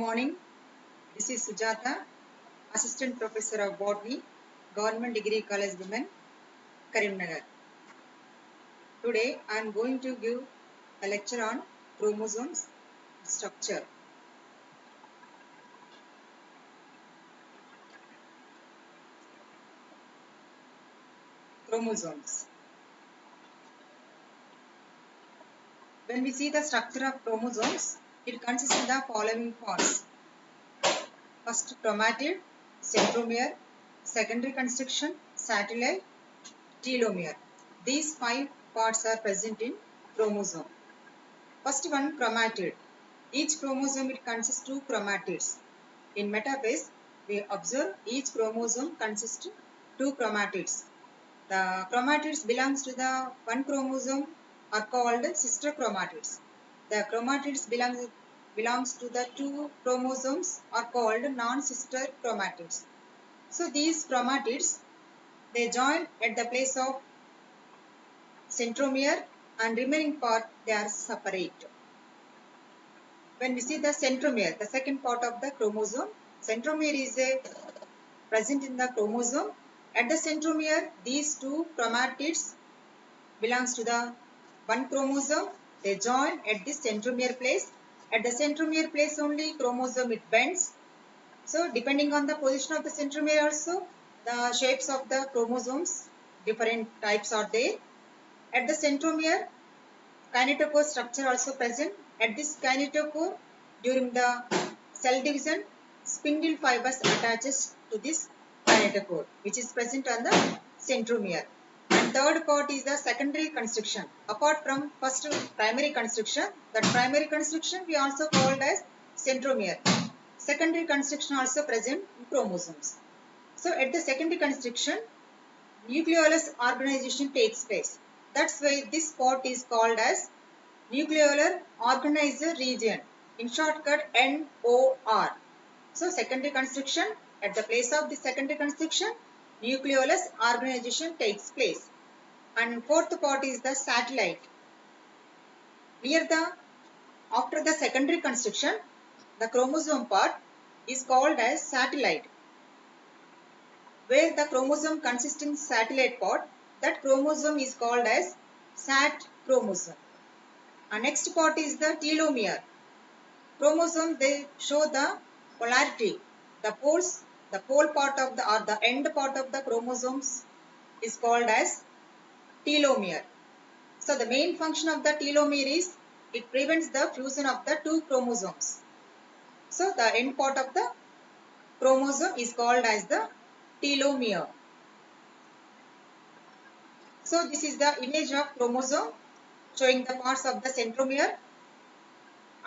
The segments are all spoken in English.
morning. This is Sujata, Assistant Professor of Botany, Government Degree College Women, Karimnagar. Today I am going to give a lecture on chromosomes structure. Chromosomes. When we see the structure of chromosomes, it consists of the following parts. First, chromatid, centromere, secondary construction, satellite, telomere. These 5 parts are present in chromosome. First one, chromatid. Each chromosome it consists of 2 chromatids. In metaphase, we observe each chromosome consists of 2 chromatids. The chromatids belongs to the one chromosome are called sister chromatids. The chromatids belongs to the 2 chromosomes are called non-sister chromatids. So these chromatids they join at the place of centromere and remaining part they are separate. When we see the centromere, the second part of the chromosome, centromere is present in the chromosome. At the centromere, these 2 chromatids belongs to the one chromosome. They join at this centromere place. At the centromere place only chromosome it bends. So depending on the position of the centromere also, the shapes of the chromosomes, different types are there. At the centromere, kinetochore structure also present. At this kinetochore, during the cell division, spindle fibers attaches to this kinetochore, which is present on the centromere. And third part is the secondary construction. Apart from first primary construction, that primary construction we also called as centromere. Secondary construction also present in chromosomes. So at the secondary construction, nucleolus organization takes place. That's why this part is called as nucleolar organizer region, in shortcut NOR. So secondary construction, at the place of the secondary construction, nucleolus organization takes place. And fourth part is the satellite. After the secondary construction, the chromosome part is called as satellite. Where the chromosome consists in satellite part, that chromosome is called as SAT chromosome. And next part is the telomere. Chromosome they show the polarity. The pole part of the or the end part of the chromosomes is called as telomere. So the main function of the telomere is it prevents the fusion of the 2 chromosomes. So the end part of the chromosome is called as the telomere. So this is the image of chromosome showing the parts of the centromere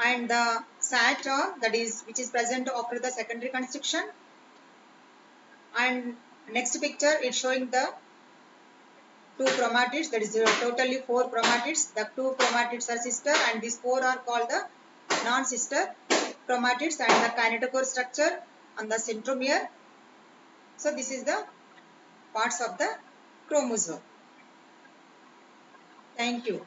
and the SAT that is which is present after the secondary construction. And next picture is showing the 2 chromatids, that is totally 4 chromatids. The 2 chromatids are sister and these 4 are called the non-sister chromatids, and the kinetochore structure on the centromere. So this is the parts of the chromosome. Thank you.